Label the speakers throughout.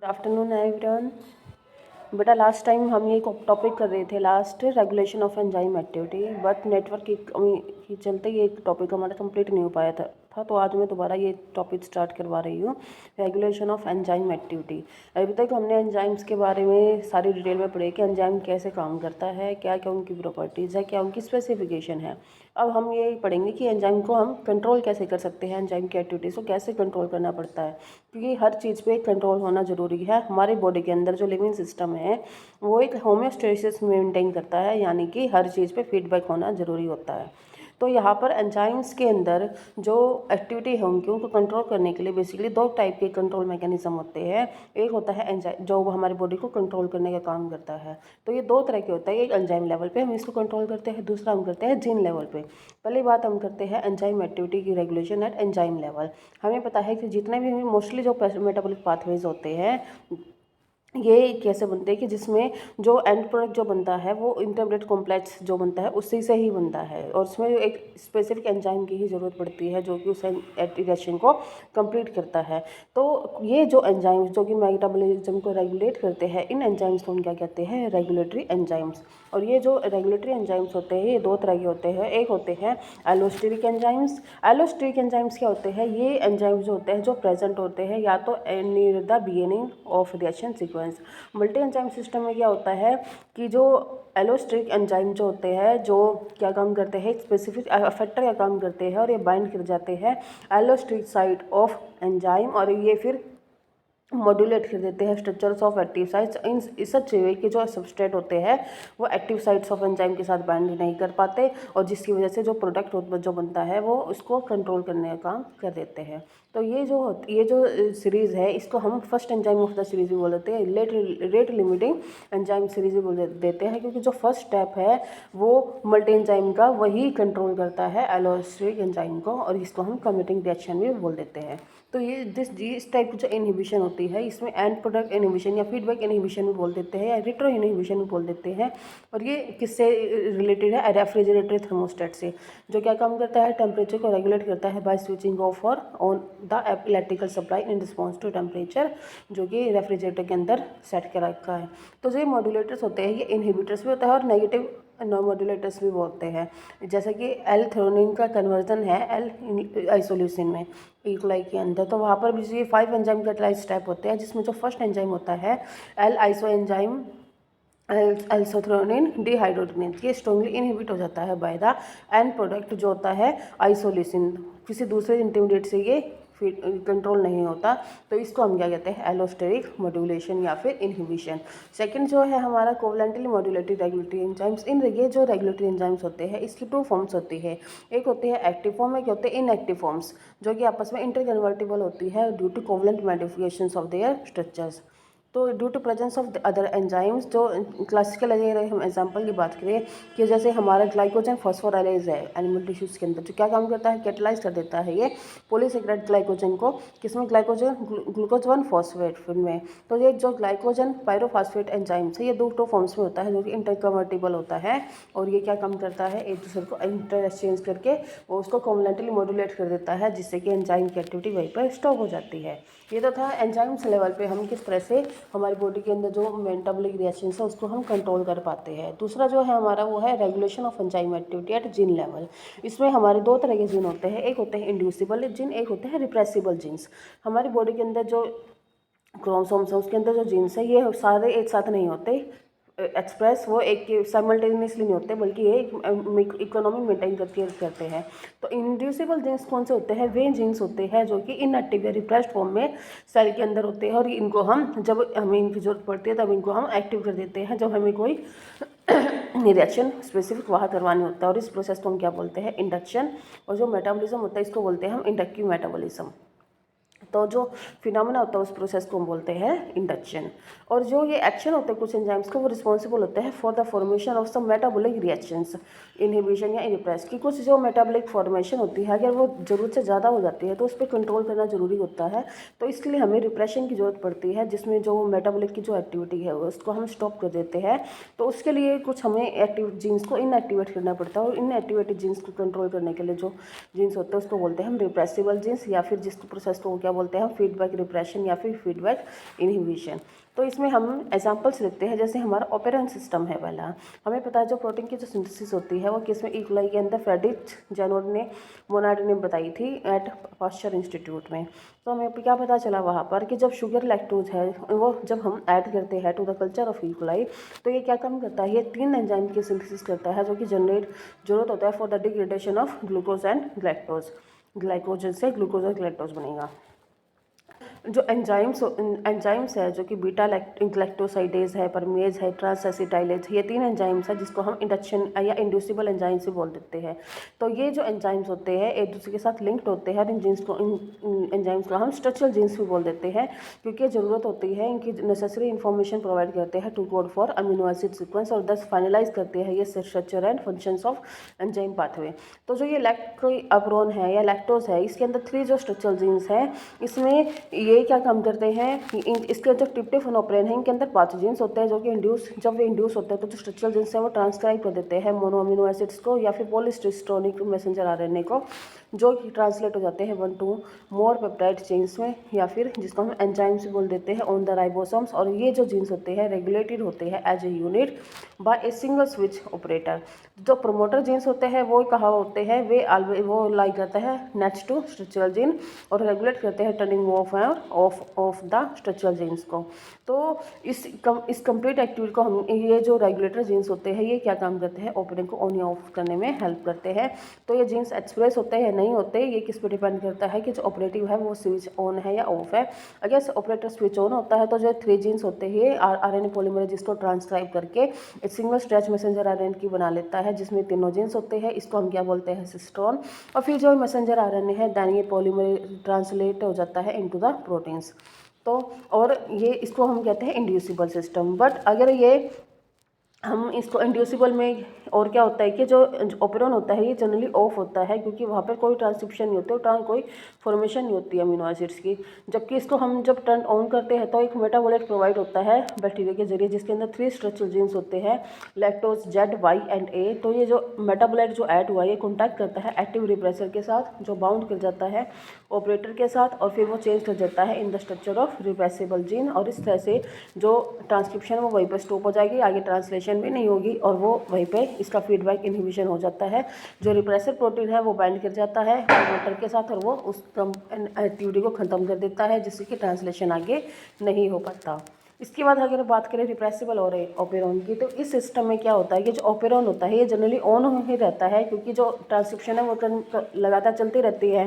Speaker 1: Good afternoon everyone. बेटा last time हम ये टॉपिक कर रहे थे last regulation of enzyme activity, but network की कमी के चलते ये टॉपिक हमारा कंप्लीट नहीं हो पाया था। तो आज मैं दोबारा ये टॉपिक स्टार्ट करवा रही हूँ, रेगुलेशन ऑफ एंजाइम एक्टिविटी। अभी तक हमने एंजाइम्स के बारे में सारी डिटेल में पढ़े कि एंजाइम कैसे काम करता है, क्या क्या उनकी प्रॉपर्टीज़ है, क्या उनकी स्पेसिफिकेशन है। अब हम ये पढ़ेंगे कि एंजाइम को हम कंट्रोल कैसे कर सकते हैं, एंजाइम की एक्टिविटीज़ को कैसे कंट्रोल करना पड़ता है, क्योंकि हर चीज़ पे कंट्रोल होना ज़रूरी है। हमारे बॉडी के अंदर जो लिविंग सिस्टम है वो एक होम्योस्टेसिस मेंटेन करता है, यानी कि हर चीज़ पे फीडबैक होना ज़रूरी होता है। तो यहाँ पर एंजाइम्स के अंदर जो एक्टिविटी है उनको कंट्रोल करने के लिए बेसिकली दो टाइप के कंट्रोल मैकेनिज्म होते हैं। एक होता है एंजाइम जो हमारी बॉडी को कंट्रोल करने का काम करता है, तो ये दो तरह के होता है। एक एंजाइम लेवल पे हम इसको कंट्रोल करते हैं, दूसरा हम करते हैं जीन लेवल पे। पहली बात हम करते हैं एंजाइम एक्टिविटी की रेगुलेशन एट एंजाइम लेवल। हमें पता है कि जितने भी मोस्टली जो मेटाबॉलिक पाथवेज होते हैं ये कैसे बनते हैं कि जिसमें जो एंड प्रोडक्ट जो बनता है वो इंटरमीडिएट कॉम्प्लेक्स जो बनता है उसी से ही बनता है, और उसमें एक स्पेसिफिक एंजाइम की ही ज़रूरत पड़ती है जो कि उस रिएक्शन को कंप्लीट करता है। तो ये जो एंजाइम्स जो कि मेटाबॉलिज्म को रेगुलेट करते हैं, इन एंजाइम्स को हम क्या कहते हैं, रेगुलेटरी एंजाइम्स। और ये जो रेगुलेटरी एंजाइम्स होते हैं ये दो तरह के होते हैं। एक होते हैं एलोस्टेरिक एंजाइम्स। एलोस्टेरिक एंजाइम्स क्या होते हैं, ये एंजाइम्स जो होते हैं जो प्रेजेंट होते हैं या तो near the beginning of reaction sequence. Multi enzyme system में क्या होता है कि जो एलोस्टेरिक एंजाइम जो होते हैं जो क्या काम करते हैं, स्पेसिफिक अफेक्टर का काम करते हैं और ये बाइंड कर जाते हैं एलोस्टेरिक साइट ऑफ एंजाइम, और ये फिर मॉड्यूलेट कर देते हैं structures of active sites in such way कि जो सबस्ट्रेट होते हैं वो एक्टिव साइट्स ऑफ एंजाइम के साथ बाइंड नहीं कर पाते, और जिसकी वजह से जो प्रोडक्ट जो बनता है वो उसको कंट्रोल करने का काम कर देते हैं। तो ये जो सीरीज़ है इसको हम first enzyme of the series भी बोल देते हैं, रेट लिमिटिंग एंजाइम सीरीज भी बोल देते हैं, क्योंकि जो फर्स्ट स्टेप है वो मल्टी एंजाइम का वही कंट्रोल करता है एलोस्टेरिक एंजाइम को, और इसको हम कमिटिंग रिएक्शन भी बोल देते हैं। तो ये इस टाइप की जो इनहिबिशन होती है इसमें एंड प्रोडक्ट इनहिबिशन या फीडबैक इनहिबिशन भी बोल देते हैं या रिट्रो इनहिबिशन भी बोल देते हैं। और ये किससे रिलेटेड है, रेफ्रिजरेटरी थर्मोस्टेट से, जो क्या काम करता है, टेम्परेचर को रेगुलेट करता है बाय स्विचिंग ऑफ और on the electrical supply in response to temperature, जो कि रेफ्रिजरेटर के अंदर सेट कर रखा है। तो जो मॉड्यूलेटर्स होते हैं ये इनहिबिटर्स भी होता है और नेगेटिव नॉन मॉड्यूलेटर्स भी बोलते हैं। जैसे कि एल थ्रोनिन का कन्वर्जन है एल आइसोल्यूसिन में यूकोलाई के अंदर, तो वहाँ पर भी ये 5 एंजाइम कैटालाइज स्टेप होते हैं, जिसमें जो फर्स्ट एंजाइम होता है एल आइसो एंजाइम आइसोथ्रोनिन डिहाइड्रोजिनेज, ये स्ट्रॉन्गली इनहिबिट हो जाता है बाय द एंड प्रोडक्ट जो होता है आइसोल्यूसिन। किसी दूसरे इंटरमीडिएट से ये कंट्रोल नहीं होता, तो इसको हम क्या कहते हैं, एलोस्टेरिक मॉड्यूलेशन या फिर इनहिबिशन। सेकंड जो है हमारा कोवलेंटली मॉड्यूलेटरी रेगुलेटरी एंजाइम्स। ये जो रेगुलेटरी एंजाइम्स होते हैं इसकी 2 फॉर्म्स होती है, एक होती है एक्टिव फॉर्म, एक होते हैं इनएक्टिव फॉर्म्स, जो कि आपस में इंटरकन्वर्टिबल होती है due to covalent modifications of their structures. तो due to presence of other enzymes, जो क्लासिकल अगर हम एग्जांपल की बात करें कि जैसे हमारा ग्लाइकोजन फॉस्फोराइलेज है एनिमल टिश्यूज़ के अंदर, जो क्या काम करता है, कैटलाइज कर देता है ये पॉलीसेकेराइड ग्लाइकोजन को, किसमें, ग्लाइकोजन ग्लूकोज 1 फॉस्फेट में। तो ये जो ग्लाइकोजन पायरोफॉस्फेट एंजाइम्स है ये दो फॉर्म्स में होता है जो कि इंटरकन्वर्टिबल होता है, और ये क्या काम करता है, एक दूसरे को इंटर एक्सचेंज करके वो उसको कोवलेंटली मॉड्यूलेट कर देता है, जिससे कि एंजाइम की एक्टिविटी वहीं पर स्टॉप हो जाती है। ये तो था एंजाइम्स लेवल पे हम किस तरह से हमारी बॉडी के अंदर जो मेटाबॉलिक रिएक्शंस है उसको हम कंट्रोल कर पाते हैं। दूसरा जो है हमारा वो है regulation of enzyme activity at gene level. इसमें हमारे 2 तरह के जीन होते हैं, एक होते हैं इंड्यूसिबल जीन, एक होते हैं रिप्रेसिबल जीन्स। हमारी बॉडी के अंदर जो क्रोमोसोम्स है उसके अंदर जो जीन्स है ये सारे एक साथ नहीं होते एक्सप्रेस, वो एक साइमल्टेनियसली नहीं होते, बल्कि ये इकोनॉमी मेंटेन करते हैं। तो इंड्यूसिबल जीन्स कौन से होते हैं, वे जीन्स होते हैं जो कि इनएक्टिव या रिप्रेस्ड फॉर्म में सेल के अंदर होते हैं, और इनको हम जब हमें इनकी जरूरत पड़ती है तब इनको हम एक्टिव कर देते हैं जब हमें कोई रिएक्शन स्पेसिफिक वहाँ करवानी होता है, और इस प्रोसेस को हम क्या बोलते हैं, इंडक्शन। और जो मेटाबॉलिज्म होता है इसको बोलते हैं हम इंडक्टिव मेटाबॉलिज्म। तो जो फिनोमेना होता है उस प्रोसेस को हम बोलते हैं इंडक्शन। और जो ये एक्शन होते हैं कुछ एंजाइम्स को, वो रिस्पॉन्सिबल होते हैं for the formation of some metabolic reactions, inhibition या इनप्रेस की। कुछ जो मेटाबॉलिक फॉर्मेशन होती है अगर वो ज़रूरत से ज़्यादा हो जाती है तो उस पर कंट्रोल करना ज़रूरी होता है, तो इसके लिए हमें रिप्रेशन की ज़रूरत पड़ती है, जिसमें जो मेटाबॉलिक की जो एक्टिविटी है उसको हम स्टॉप कर देते हैं। तो उसके लिए कुछ हमें एक्टिव जीन्स को इनएक्टिवेट करना पड़ता है, और इनएक्टिवेटेड जीन्स को कंट्रोल करने के लिए जो जीन्स होते हैं उसको बोलते हैं हम रिप्रेसिबल जीन्स, या फिर जिस प्रोसेस को क्या बोलते हैं फीडबैक रिप्रेशन या फिर फीडबैक इनहिबिशन। तो इसमें हम एग्जांपल्स लिखते हैं। जैसे हमारा ऑपरेंट सिस्टम है पहला, हमें पता है जो प्रोटीन की जो सिंथेसिस होती है वो किसमें, इकोलाई के अंदर फ्रेडरिक जेनोड ने मोनाड ने बताई थी एट पाश्चर इंस्टीट्यूट में। तो हमें क्या पता चला वहाँ पर कि जब शुगर लैक्टोज है वो जब हम ऐड करते हैं to the culture of E coli, तो ये क्या काम करता है, ये 3 एंजाइम की सिंथेसिस करता है जो कि जरूरत होता है for the degradation of glucose and galactose. Glycogen से ग्लूकोज और ग्लैक्टोज बनेगा। जो एंजाइम्स है जो कि बीटा लैक्टोसाइडेज है, परमेज है, ट्रांसएसिटाइलेज, ये 3 एंजाइम्स है जिसको हम इंडक्शन या इंड्यूसिबल एंजाइम्स भी बोल देते हैं। तो ये जो एंजाइम्स होते हैं एक दूसरे के साथ लिंक्ड होते हैं और इन जीन्स को इन एंजाइम्स को हम स्ट्रक्चरल जीन्स भी बोल देते हैं, क्योंकि ज़रूरत होती है इनकी नेसेसरी इन्फॉर्मेशन प्रोवाइड करते हैं to code for amino acid sequence और दस फाइनलाइज करते हैं ये structure and functions of enzyme pathway. तो जो ये लैक्टोअपरोन है या लैक्टोज है, इसके अंदर 3 जो स्ट्रक्चरल जीन्स हैं, इसमें ये क्या काम करते हैं, इसके जो ट्रिप्टोफैन है इनके अंदर 5 जीन्स होते हैं जो कि जब वे इंड्यूस होते हैं तो जो स्ट्रक्चरल जीन्स है वो ट्रांसक्राइब कर देते हैं मोनो अमीनो एसिड्स को या फिर पॉलीसिस्टोनिक मैसेंजर आरएनए को, जो कि ट्रांसलेट हो जाते हैं 1 to more पेप्टाइड चेन्स में, या फिर जिसको हम एंजाइम्स बोल देते हैं ऑन द राइबोसोम्स। और ये जो जीन्स होते हैं रेगुलेटेड होते हैं as a unit by a single switch operator. जो प्रोमोटर जीन्स होते हैं वो कहाँ होते हैं, वो लाई करता है नेक्स्ट टू स्ट्रक्चरल जीन और रेगुलेट करते हैं turning of the structural genes को। तो इस कंप्लीट एक्टिविटी को हम ये जो रेगुलेटर जीन्स होते हैं ये क्या काम करते हैं, ऑपरेंट को ऑन या ऑफ करने में हेल्प करते हैं। तो ये जीन्स एक्सप्रेस होते हैं या नहीं होते, ये किस पे डिपेंड करता है कि जो ऑपरेटिव है वो स्विच ऑन है या ऑफ है। अगर ऑपरेटर स्विच ऑन होता है तो जो 3 जीन्स होते हैं आरएनए पॉलीमरेज जिसको ट्रांसक्राइब करके एक सिंगल स्ट्रेच मैसेंजर आरएनए की बना लेता है, जिसमें तीनों जीन्स होते हैं। इसको हम क्या बोलते हैं, सिस्टोन। और फिर जो मैसेंजर आरएनए है दैन ये पॉलीमरेज ट्रांसलेट हो जाता है इनटू द प्रोटीन्स। तो और ये इसको हम कहते हैं इंड्यूसिबल सिस्टम। बट अगर ये हम इसको इंड्यूसिबल में और क्या होता है कि जो ऑपरेन होता है ये जनरली ऑफ होता है, क्योंकि वहाँ पर कोई ट्रांसक्रिप्शन नहीं होती और कोई फॉर्मेशन नहीं होती है अमीनो एसिड्स की। जबकि इसको हम जब टर्न ऑन करते हैं तो एक मेटाबोलाइट प्रोवाइड होता है बैक्टीरिया के जरिए, जिसके अंदर 3 स्ट्रक्चरल जीन्स होते हैं लैक्टोज जेड वाई एंड ए। तो ये जो मेटाबोलाइट जो ऐड हुआ है ये कॉन्टैक्ट करता है एक्टिव रिप्रेसर के साथ जो बाउंड कर जाता है ऑपरेटर के साथ, और फिर वो चेंज कर जाता है in the structure of repressible gene. और इस तरह से जो ट्रांसक्रिप्शन वो वहीं पर स्टॉप हो जाएगी, आगे ट्रांसलेशन भी नहीं होगी और वो वहीं पे इसका फीडबैक इनहिबिशन हो जाता है। जो रिप्रेसर प्रोटीन है वो बाइंड कर जाता है प्रमोटर के साथ और वो उस एक्टिविटी को ख़त्म कर देता है, जिससे कि ट्रांसलेशन आगे नहीं हो पाता। इसके बाद अगर बात करें रिप्रेसिबल और ऑपेरॉन की, तो इस सिस्टम में क्या होता है कि जो ऑपेरॉन होता है ये जनरली ऑन ही रहता है, क्योंकि जो ट्रांसक्रिप्शन है वो लगातार चलती रहती है।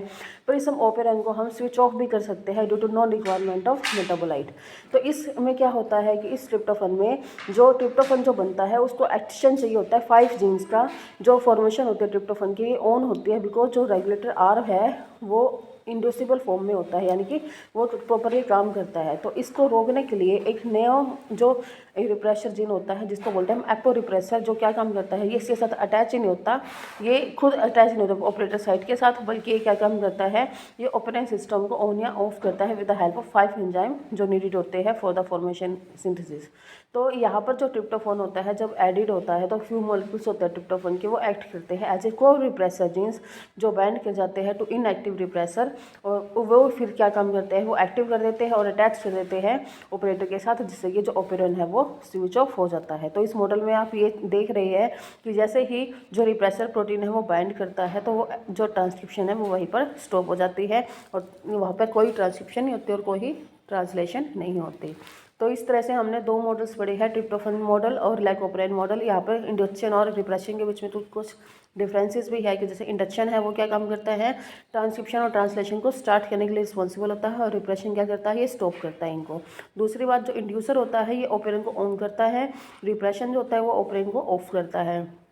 Speaker 1: पर इस ऑपेरॉन को हम स्विच ऑफ भी कर सकते हैं due to non requirement of metabolite. तो इसमें क्या होता है कि इस ट्रिप्टोफन में जो ट्रिप्टोफन जो बनता है उसको एक्शन चाहिए होता है 5 जीन्स का। जो फॉर्मेशन होती है ट्रिप्टोफन की ऑन होती है बिकॉज जो रेगुलेटर आर है वो इंड्यूसिबल फॉर्म में होता है, यानी कि वो प्रॉपरली काम करता है। तो इसको रोकने के लिए एक नया जो रिप्रेसर जीन होता है जिसको बोलते हैं हम एपो रिप्रेसर, जो क्या काम करता है ये इसके साथ अटैच ही नहीं होता, ये खुद अटैच नहीं होता ऑपरेटर साइट के साथ, बल्कि ये क्या काम करता है, ये ऑपरेटिंग सिस्टम को ऑन या ऑफ करता है with the help of 5 enzyme जो नीडेड होते हैं फॉर द फॉर्मेशन सिंथेसिस। तो यहाँ पर जो ट्रिप्टोफन होता है जब एडिड होता है तो फ्यू मॉलिक्यूल्स होते हैं ट्रिप्टोफन के, वो एक्ट करते हैं एज ए को रिप्रेसर जीन्स जो बाइंड कर जाते हैं टू इनएक्टिव रिप्रेसर, और वो फिर क्या काम करते हैं, वो एक्टिव कर देते हैं और अटैच कर देते हैं ऑपरेटर के साथ, जिससे कि जो ऑपरेन है वो स्विच ऑफ हो जाता है। तो इस मॉडल में आप ये देख रहे हैं कि जैसे ही जो रिप्रेसर प्रोटीन है वो बाइंड करता है तो वो जो ट्रांसक्रिप्शन है वो वहीं पर स्टॉप हो जाती है और वहाँ पर कोई ट्रांसक्रिप्शन नहीं होती और कोई ट्रांसलेशन नहीं होती। तो इस तरह से हमने 2 मॉडल्स पढ़े हैं, ट्रिप्टोफन मॉडल और लैकोप्रेन मॉडल। यहाँ पर इंडक्शन और रिप्रेशन के बीच में तो कुछ डिफरेंसेस भी है कि जैसे इंडक्शन है वो क्या काम करता है, ट्रांसक्रिप्शन और ट्रांसलेशन को स्टार्ट करने के लिए रिस्पॉन्सिबल होता है, और रिप्रेशन क्या करता है, ये स्टॉप करता है इनको। दूसरी बात, जो इंड्यूसर होता है ये ऑपरेन को ऑन करता है, रिप्रेशन जो होता है वो ऑपरेन को ऑफ करता है।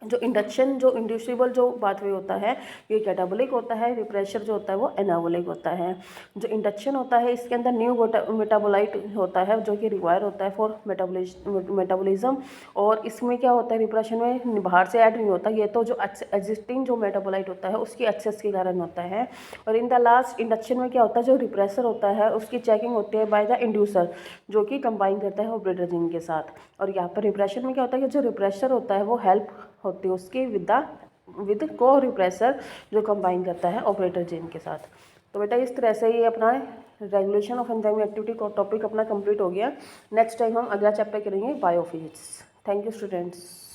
Speaker 1: जो इंडक्शन जो इंड्यूसिबल जो पाथवे होता है ये कैटाबोलिक होता है, रिप्रेशर जो होता है वो एनाबोलिक होता है। जो इंडक्शन होता है इसके अंदर न्यू मेटाबोलाइट होता है जो कि रिक्वायर होता है फॉर मेटाबोलिज्म, और इसमें क्या होता है, रिप्रेशन में बाहर से ऐड नहीं होता, ये तो जो एग्जिस्टिंग जो मेटाबोलाइट होता है उसकी एक्सेस के कारण होता है। और इन द लास्ट इंडक्शन में क्या होता है, जो रिप्रेसर होता है उसकी चेकिंग होती है बाय द इंड्यूसर जो कि कंबाइन करता है ऑपरेटर जीन के साथ। और यहाँ पर रिप्रेशन में क्या होता है कि जो रिप्रेसर होता है वो हेल्प होती है उसकी विद को रिप्रेसर जो कंबाइन करता है ऑपरेटर जीन के साथ। तो बेटा इस तरह से ये अपना रेगुलेशन ऑफ एंजाइम एक्टिविटी का टॉपिक अपना कंप्लीट हो गया। नेक्स्ट टाइम हम अगला चैप्टर करेंगे बायोफिजिक्स। Thank you students.